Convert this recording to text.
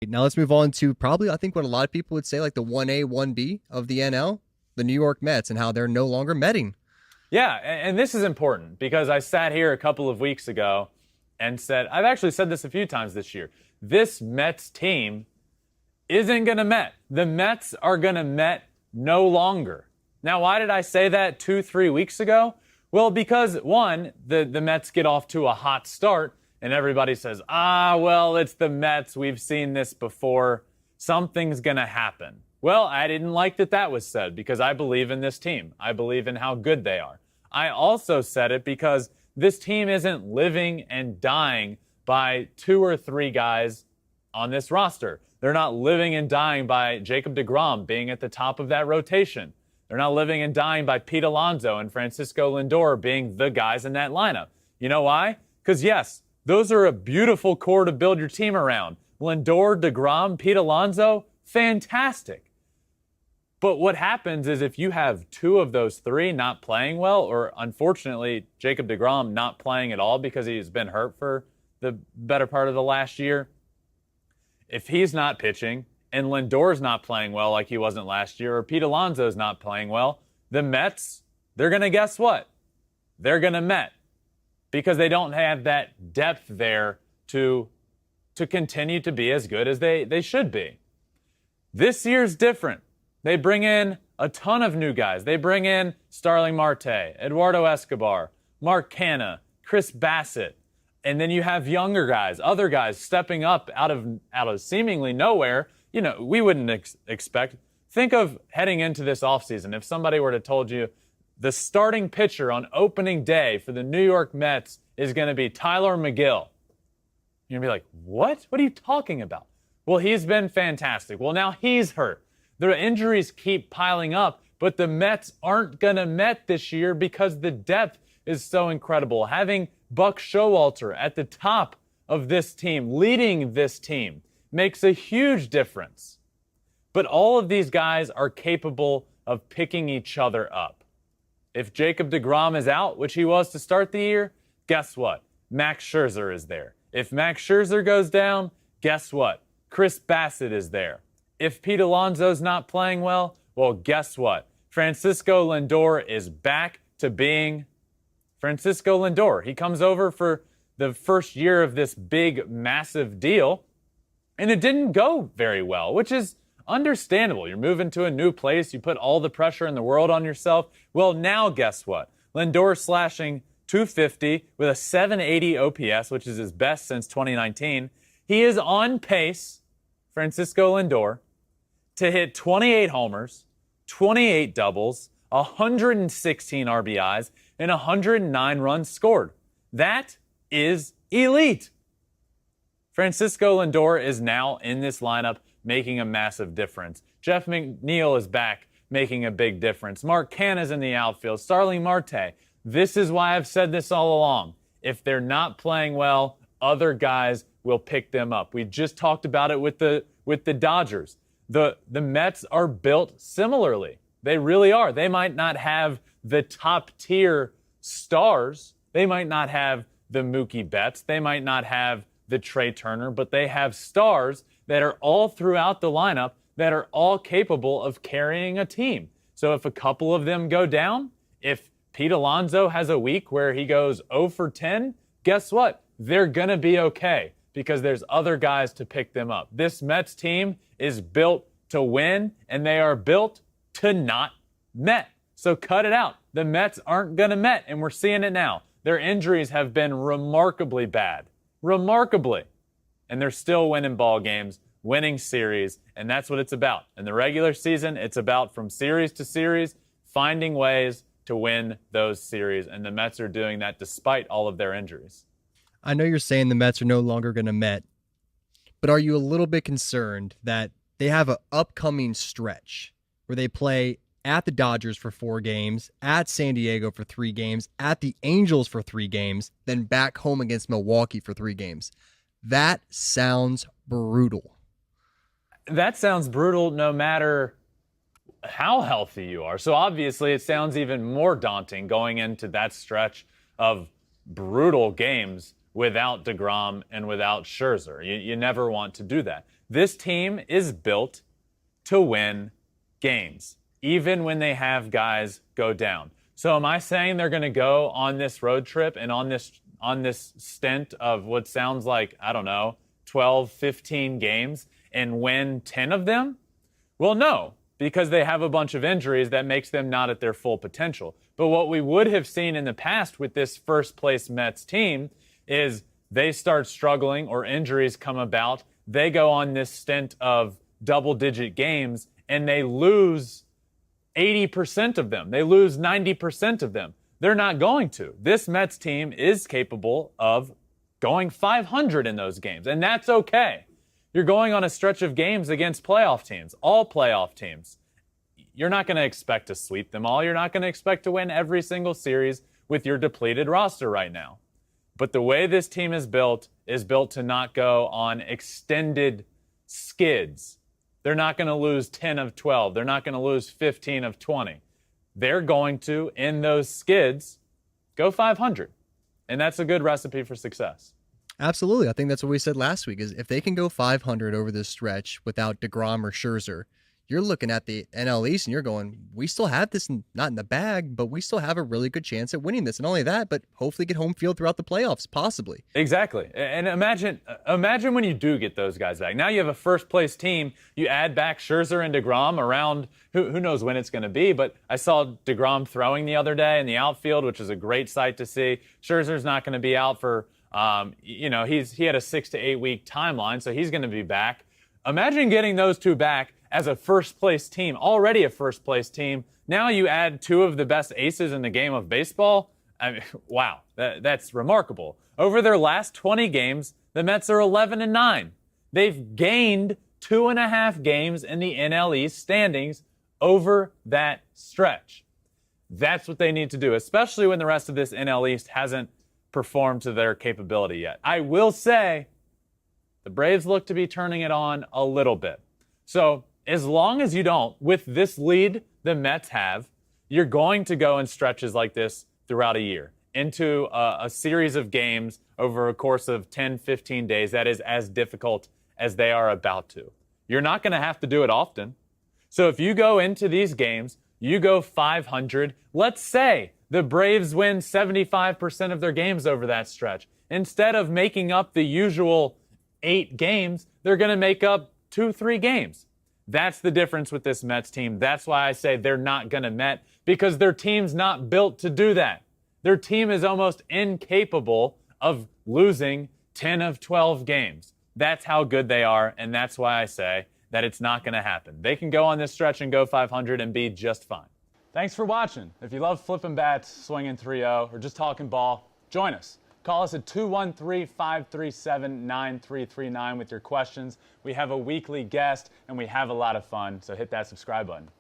Now let's move on to probably, I think, what a lot of people would say, like the 1A, 1B of the NL, the New York Mets, and how they're no longer Metting. Yeah, and this is important because I sat here a couple of weeks ago and said, I've actually said this a few times this year, this Mets team isn't going to Met. The Mets are going to Met no longer. Now, why did I say that 2-3 weeks ago? Well, because, one, the Mets get off to a hot start, and everybody says, well, it's the Mets. We've seen this before. Something's going to happen. Well, I didn't like that was said because I believe in this team. I believe in how good they are. I also said it because this team isn't living and dying by 2 or 3 guys on this roster. They're not living and dying by Jacob DeGrom being at the top of that rotation. They're not living and dying by Pete Alonso and Francisco Lindor being the guys in that lineup. You know why? Because, yes, those are a beautiful core to build your team around. Lindor, DeGrom, Pete Alonso, fantastic. But what happens is if you have 2 of those 3 not playing well, or unfortunately Jacob DeGrom not playing at all because he's been hurt for the better part of the last year, if he's not pitching and Lindor's not playing well like he wasn't last year, or Pete Alonso's not playing well, the Mets, they're going to guess what? They're going to Met because they don't have that depth there to continue to be as good as they should be. This year's different. They bring in a ton of new guys. They bring in Starling Marte, Eduardo Escobar, Mark Canha, Chris Bassett, and then you have younger guys, other guys stepping up out of seemingly nowhere. You know, we wouldn't expect. Think of heading into this offseason. If somebody were to told you the starting pitcher on opening day for the New York Mets is going to be Tyler McGill, you're going to be like, what? What are you talking about? Well, he's been fantastic. Well, now he's hurt. The injuries keep piling up, but the Mets aren't going to Met this year because the depth is so incredible. Having Buck Showalter at the top of this team, leading this team, makes a huge difference. But all of these guys are capable of picking each other up. If Jacob DeGrom is out, which he was to start the year, guess what? Max Scherzer is there. If Max Scherzer goes down, guess what? Chris Bassett is there. If Pete Alonso's not playing well, guess what? Francisco Lindor is back to being Francisco Lindor. He comes over for the first year of this big, massive deal, and it didn't go very well, which is understandable. You're moving to a new place. You put all the pressure in the world on yourself. Well, now guess what? Lindor slashing .250 with a .780 OPS, which is his best since 2019. He is on pace, Francisco Lindor, to hit 28 homers, 28 doubles, 116 RBIs, and 109 runs scored. That is elite. Francisco Lindor is now in this lineup making a massive difference. Jeff McNeil is back making a big difference. Mark Canha is in the outfield. Starling Marte. This is why I've said this all along. If they're not playing well, other guys will pick them up. We just talked about it with the Dodgers. The Mets are built similarly. They really are. They might not have the top tier stars. They might not have the Mookie Betts. They might not have the Trey Turner, but they have stars that are all throughout the lineup that are all capable of carrying a team. So if a couple of them go down, if Pete Alonso has a week where he goes 0 for 10, guess what? They're going to be okay because there's other guys to pick them up. This Mets team is built to win, and they are built to not Met. So cut it out. The Mets aren't going to Met, and we're seeing it now. Their injuries have been remarkably bad. Remarkably. And they're still winning ball games, winning series, and that's what it's about. In the regular season, it's about from series to series, finding ways to win those series, and the Mets are doing that despite all of their injuries. I know you're saying the Mets are no longer going to Met, but are you a little bit concerned that they have an upcoming stretch where they play at the Dodgers for 4 games, at San Diego for 3 games, at the Angels for 3 games, then back home against Milwaukee for 3 games? That sounds brutal. That sounds brutal no matter how healthy you are. So obviously it sounds even more daunting going into that stretch of brutal games without DeGrom and without Scherzer. You never want to do that. This team is built to win games, even when they have guys go down. So am I saying they're going to go on this road trip and on this stint of what sounds like, I don't know, 12, 15 games and win 10 of them? Well, no, because they have a bunch of injuries that makes them not at their full potential. But what we would have seen in the past with this first place Mets team is they start struggling or injuries come about. They go on this stint of double-digit games and they lose 80% of them. They lose 90% of them. They're not going to. This Mets team is capable of going 500 in those games, and that's okay. You're going on a stretch of games against playoff teams, all playoff teams. You're not going to expect to sweep them all. You're not going to expect to win every single series with your depleted roster right now. But the way this team is built to not go on extended skids. They're not going to lose 10 of 12. They're not going to lose 15 of 20. They're going to, in those skids, go 500. And that's a good recipe for success. Absolutely. I think that's what we said last week, is if they can go 500 over this stretch without DeGrom or Scherzer, you're looking at the NL East and you're going, we still have this, not in the bag, but we still have a really good chance at winning this. And not only that, but hopefully get home field throughout the playoffs, possibly. Exactly. And imagine when you do get those guys back. Now you have a first-place team. You add back Scherzer and DeGrom around, who knows when it's going to be, but I saw DeGrom throwing the other day in the outfield, which is a great sight to see. Scherzer's not going to be out for, he had a 6 to 8 week timeline, so he's going to be back. Imagine getting those two back as a first-place team, already a first-place team. Now you add two of the best aces in the game of baseball. I mean, wow, that's remarkable. Over their last 20 games, the Mets are 11-9. They've gained 2.5 games in the NL East standings over that stretch. That's what they need to do, especially when the rest of this NL East hasn't performed to their capability yet. I will say the Braves look to be turning it on a little bit. So as long as you don't, with this lead the Mets have, you're going to go in stretches like this throughout a year into a series of games over a course of 10, 15 days. That is as difficult as they are about to. You're not going to have to do it often. So if you go into these games, you go 500. Let's say the Braves win 75% of their games over that stretch. Instead of making up the usual 8 games, they're going to make up 2-3 games. That's the difference with this Mets team. That's why I say they're not going to Met, because their team's not built to do that. Their team is almost incapable of losing 10 of 12 games. That's how good they are, and that's why I say that it's not going to happen. They can go on this stretch and go 500 and be just fine. Thanks for watching. If you love flipping bats, swinging 3-0, or just talking ball, join us. Call us at 213-537-9339 with your questions. We have a weekly guest, and we have a lot of fun, so hit that subscribe button.